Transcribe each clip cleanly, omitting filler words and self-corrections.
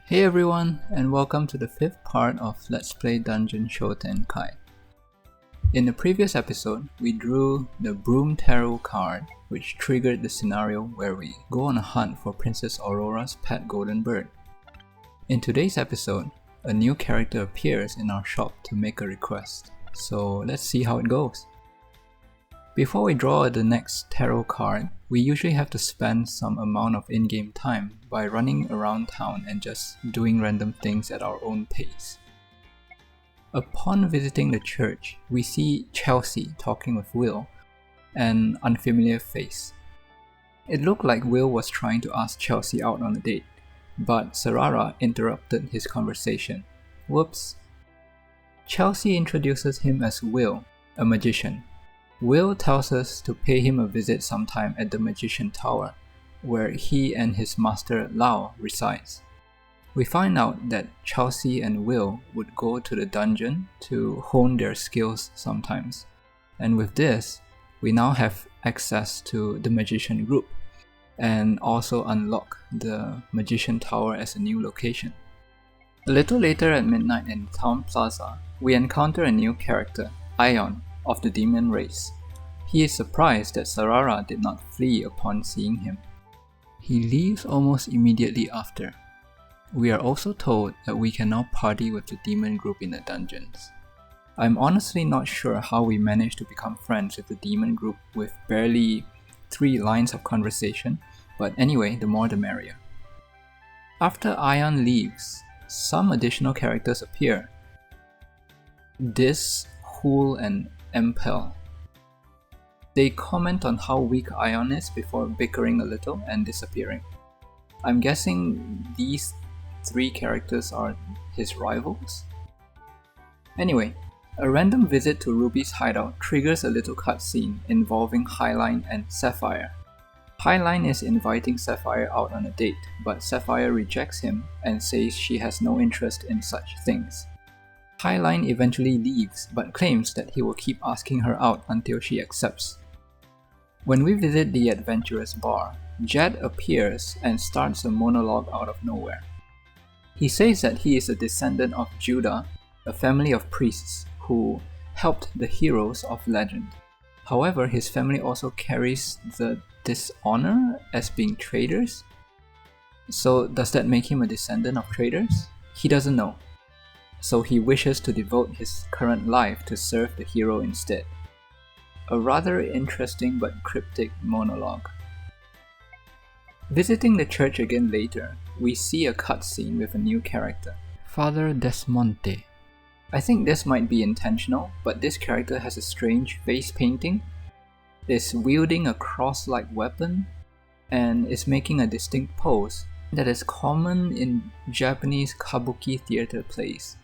Hey everyone, and welcome to the 5th part of Let's Play Dungeon Shoutenkai. In the previous episode, we drew the Broom Tarot card, which triggered the scenario where we go on a hunt for Princess Aurora's pet golden bird. In today's episode, a new character appears in our shop to make a request, so let's see how it goes. Before we draw the next tarot card, we usually have to spend some amount of in-game time by running around town and just doing random things at our own pace. Upon visiting the church, we see Chelsea talking with Will, an unfamiliar face. It looked like Will was trying to ask Chelsea out on a date, but Sarara interrupted his conversation. Whoops. Chelsea introduces him as Will, a magician. Will tells us to pay him a visit sometime at the Magician Tower, where he and his master Lau resides. We find out that Chelsea and Will would go to the dungeon to hone their skills sometimes, and with this, we now have access to the Magician group, and also unlock the Magician Tower as a new location. A little later at midnight in Town Plaza, we encounter a new character, Ion, of the demon race. He is surprised that Sarara did not flee upon seeing him. He leaves almost immediately after. We are also told that we can now party with the demon group in the dungeons. I'm honestly not sure how we managed to become friends with the demon group with barely 3 lines of conversation, but anyway, the more the merrier. After Ion leaves, some additional characters appear. Dis, Hool, and Empel. They comment on how weak Ion is before bickering a little and disappearing. I'm guessing these 3 characters are his rivals? Anyway, a random visit to Ruby's hideout triggers a little cutscene involving Highline and Sapphire. Highline is inviting Sapphire out on a date, but Sapphire rejects him and says she has no interest in such things. Highline eventually leaves, but claims that he will keep asking her out until she accepts. When we visit the adventurous bar, Jed appears and starts a monologue out of nowhere. He says that he is a descendant of Judah, a family of priests who helped the heroes of legend. However, his family also carries the dishonor as being traitors. So does that make him a descendant of traitors? He doesn't know. So he wishes to devote his current life to serve the hero instead. A rather interesting but cryptic monologue. Visiting the church again later, we see a cutscene with a new character, Father Desmonte. I think this might be intentional, but this character has a strange face painting, is wielding a cross-like weapon, and is making a distinct pose that is common in Japanese kabuki theater plays.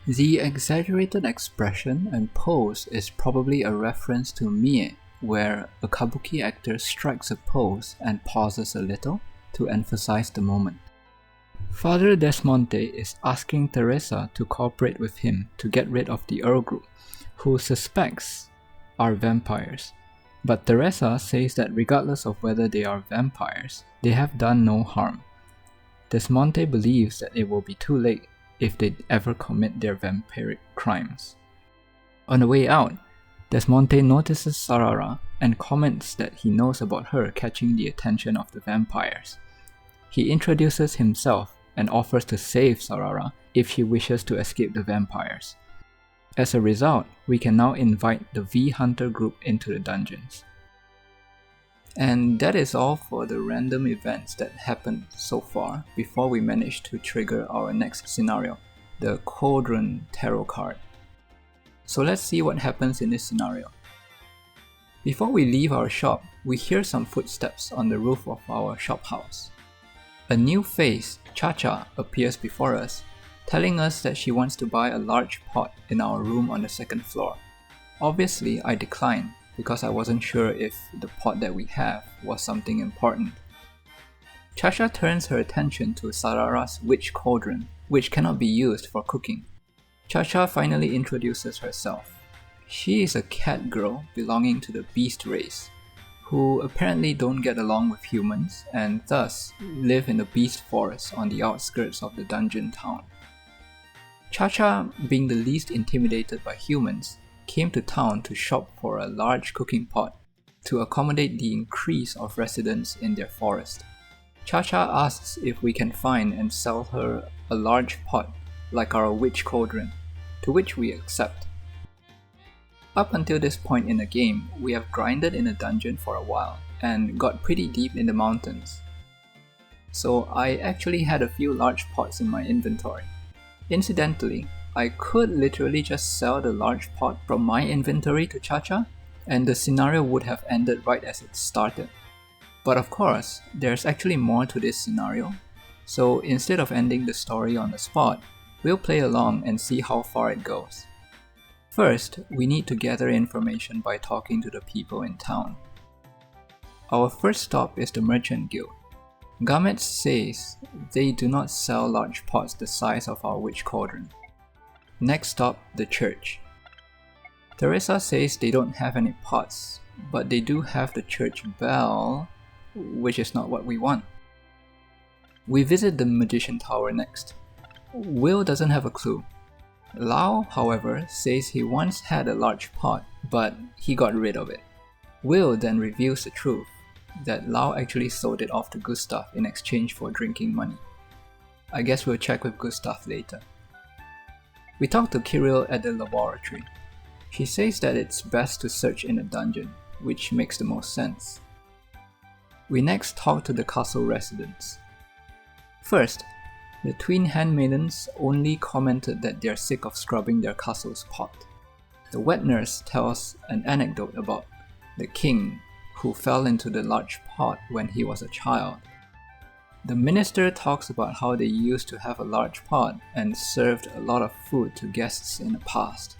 The exaggerated expression and pose is probably a reference to Mie, where a kabuki actor strikes a pose and pauses a little to emphasize the moment. Father Desmonte is asking Teresa to cooperate with him to get rid of the Earl group, who suspects are vampires. But Teresa says that regardless of whether they are vampires, they have done no harm. Desmonte believes that it will be too late if they ever commit their vampiric crimes. On the way out, Desmonte notices Sarara and comments that he knows about her catching the attention of the vampires. He introduces himself and offers to save Sarara if she wishes to escape the vampires. As a result, we can now invite the V-Hunter group into the dungeons. And that is all for the random events that happened so far before we managed to trigger our next scenario, the Cauldron tarot card. So let's see what happens in this scenario. Before we leave our shop, we hear some footsteps on the roof of our shop house. A new face, Chacha, appears before us, telling us that she wants to buy a large pot in our room on the 2nd floor. Obviously, I decline, because I wasn't sure if the pot that we have was something important. Chacha turns her attention to Sarara's witch cauldron, which cannot be used for cooking. Chacha finally introduces herself. She is a cat girl belonging to the beast race, who apparently don't get along with humans and thus live in the beast forest on the outskirts of the dungeon town. Chacha, being the least intimidated by humans, came to town to shop for a large cooking pot to accommodate the increase of residents in their forest. Chacha asks if we can find and sell her a large pot like our witch cauldron, to which we accept. Up until this point in the game, we have grinded in a dungeon for a while and got pretty deep in the mountains. So I actually had a few large pots in my inventory. Incidentally, I could literally just sell the large pot from my inventory to Chacha, and the scenario would have ended right as it started. But of course, there's actually more to this scenario, so instead of ending the story on the spot, we'll play along and see how far it goes. First, we need to gather information by talking to the people in town. Our first stop is the Merchant Guild. Gamet says they do not sell large pots the size of our witch cauldron. Next stop, the church. Teresa says they don't have any pots, but they do have the church bell, which is not what we want. We visit the Magician Tower next. Will doesn't have a clue. Lau, however, says he once had a large pot, but he got rid of it. Will then reveals the truth, that Lau actually sold it off to Gustav in exchange for drinking money. I guess we'll check with Gustav later. We talk to Kirill at the laboratory. She says that it's best to search in a dungeon, which makes the most sense. We next talk to the castle residents. First, the twin handmaidens only commented that they're sick of scrubbing their castle's pot. The wet nurse tells an anecdote about the king who fell into the large pot when he was a child. The minister talks about how they used to have a large pot and served a lot of food to guests in the past.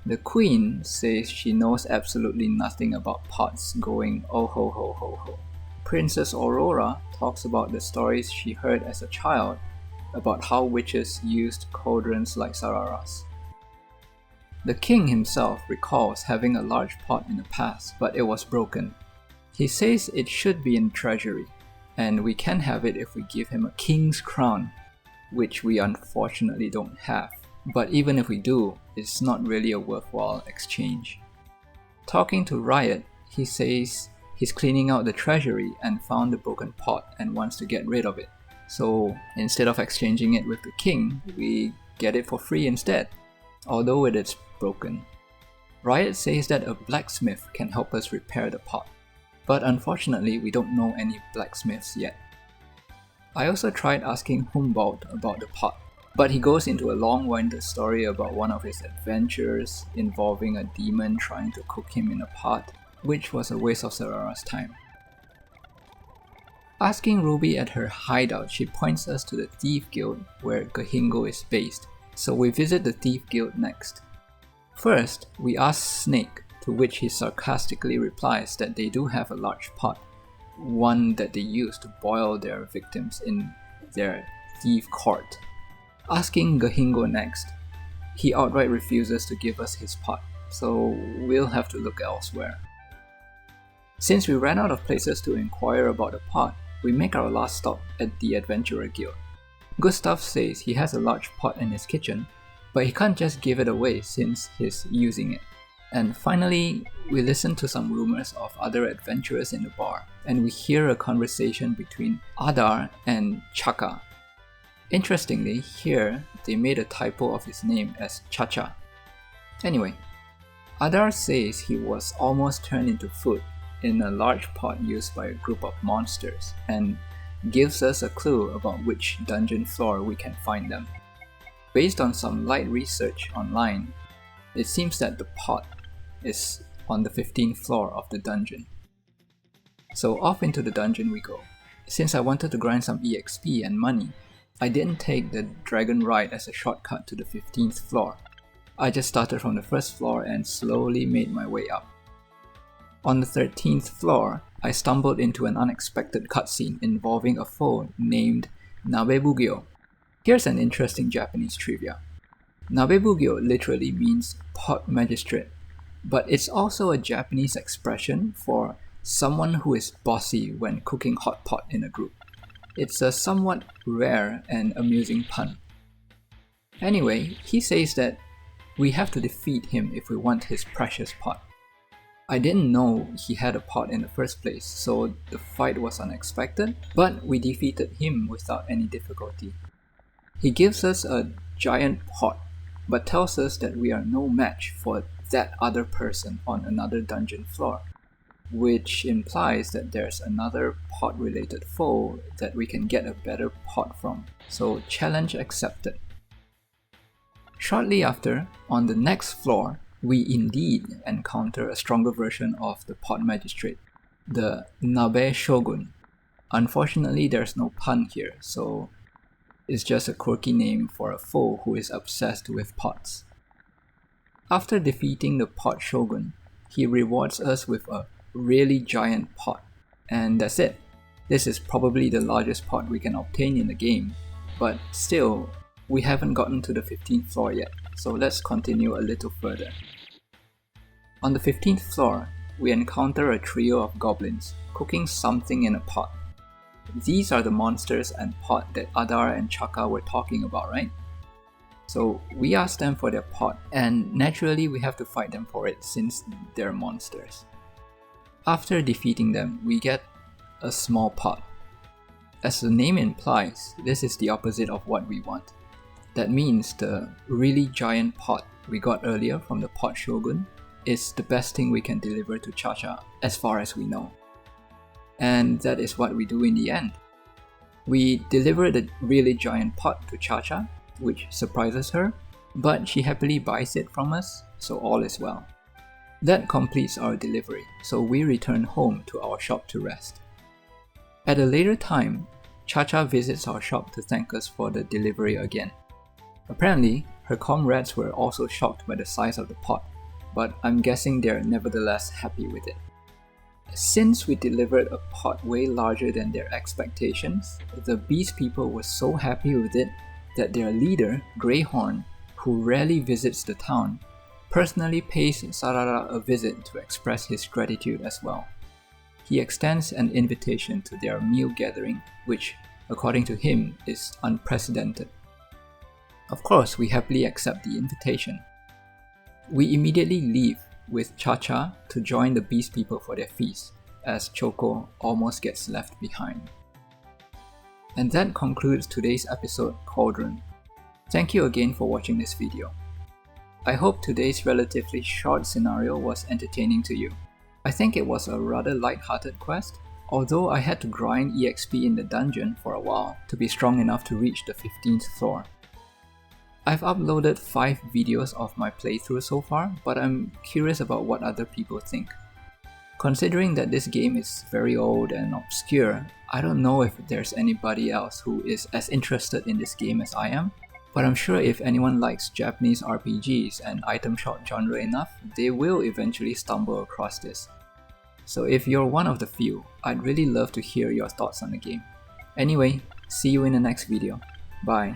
The queen says she knows absolutely nothing about pots going oh ho ho ho ho. Princess Aurora talks about the stories she heard as a child about how witches used cauldrons like Sarara's. The king himself recalls having a large pot in the past, but it was broken. He says it should be in treasury, and we can have it if we give him a king's crown, which we unfortunately don't have. But even if we do, it's not really a worthwhile exchange. Talking to Riot, he says he's cleaning out the treasury and found the broken pot and wants to get rid of it. So instead of exchanging it with the king, we get it for free instead, although it is broken. Riot says that a blacksmith can help us repair the pot, but unfortunately we don't know any blacksmiths yet. I also tried asking Humboldt about the pot, but he goes into a long-winded story about one of his adventures involving a demon trying to cook him in a pot, which was a waste of Sarara's time. Asking Ruby at her hideout, she points us to the Thief Guild where Gahingo is based, so we visit the Thief Guild next. First, we ask Snake, to which he sarcastically replies that they do have a large pot, one that they use to boil their victims in their thief court. Asking Gahingo next, he outright refuses to give us his pot, so we'll have to look elsewhere. Since we ran out of places to inquire about the pot, we make our last stop at the Adventurer Guild. Gustav says he has a large pot in his kitchen, but he can't just give it away since he's using it. And finally, we listen to some rumors of other adventurers in the bar, and we hear a conversation between Adar and Chacha. Interestingly, here they made a typo of his name as Chacha. Anyway, Adar says he was almost turned into food in a large pot used by a group of monsters, and gives us a clue about which dungeon floor we can find them. Based on some light research online, it seems that the pot is on the 15th floor of the dungeon. So off into the dungeon we go. Since I wanted to grind some EXP and money, I didn't take the dragon ride as a shortcut to the 15th floor. I just started from the first floor and slowly made my way up. On the 13th floor, I stumbled into an unexpected cutscene involving a foe named Nabebugyo. Here's an interesting Japanese trivia. Nabebugyo literally means pot magistrate, but it's also a Japanese expression for someone who is bossy when cooking hot pot in a group. It's a somewhat rare and amusing pun. Anyway, he says that we have to defeat him if we want his precious pot. I didn't know he had a pot in the first place, so the fight was unexpected, but we defeated him without any difficulty. He gives us a giant pot, but tells us that we are no match for that other person on another dungeon floor, which implies that there's another pot-related foe that we can get a better pot from, so challenge accepted. Shortly after, on the next floor, we indeed encounter a stronger version of the pot magistrate, the Nabe Shogun. Unfortunately, there's no pun here, so it's just a quirky name for a foe who is obsessed with pots. After defeating the pot shogun, he rewards us with a really giant pot, and that's it. This is probably the largest pot we can obtain in the game, but still, we haven't gotten to the 15th floor yet, so let's continue a little further. On the 15th floor, we encounter a trio of goblins cooking something in a pot. These are the monsters and pot that Adar and Chacha were talking about, right? So we ask them for their pot, and naturally we have to fight them for it since they're monsters. After defeating them, we get a small pot. As the name implies, this is the opposite of what we want. That means the really giant pot we got earlier from the pot shogun is the best thing we can deliver to Chacha as far as we know. And that is what we do in the end. We deliver the really giant pot to Chacha, which surprises her, but she happily buys it from us, so all is well. That completes our delivery, so we return home to our shop to rest. At a later time, Chacha visits our shop to thank us for the delivery again. Apparently, her comrades were also shocked by the size of the pot, but I'm guessing they're nevertheless happy with it. Since we delivered a pot way larger than their expectations, the Beast people were so happy with it that their leader, Greyhorn, who rarely visits the town, personally pays Sarara a visit to express his gratitude as well. He extends an invitation to their meal gathering, which, according to him, is unprecedented. Of course, we happily accept the invitation. We immediately leave with Chacha to join the Beast people for their feast, as Choco almost gets left behind. And that concludes today's episode, Cauldron. Thank you again for watching this video. I hope today's relatively short scenario was entertaining to you. I think it was a rather light-hearted quest, although I had to grind EXP in the dungeon for a while to be strong enough to reach the 15th floor. I've uploaded 5 videos of my playthrough so far, but I'm curious about what other people think. Considering that this game is very old and obscure, I don't know if there's anybody else who is as interested in this game as I am, but I'm sure if anyone likes Japanese RPGs and item shop genre enough, they will eventually stumble across this. So if you're one of the few, I'd really love to hear your thoughts on the game. Anyway, see you in the next video. Bye.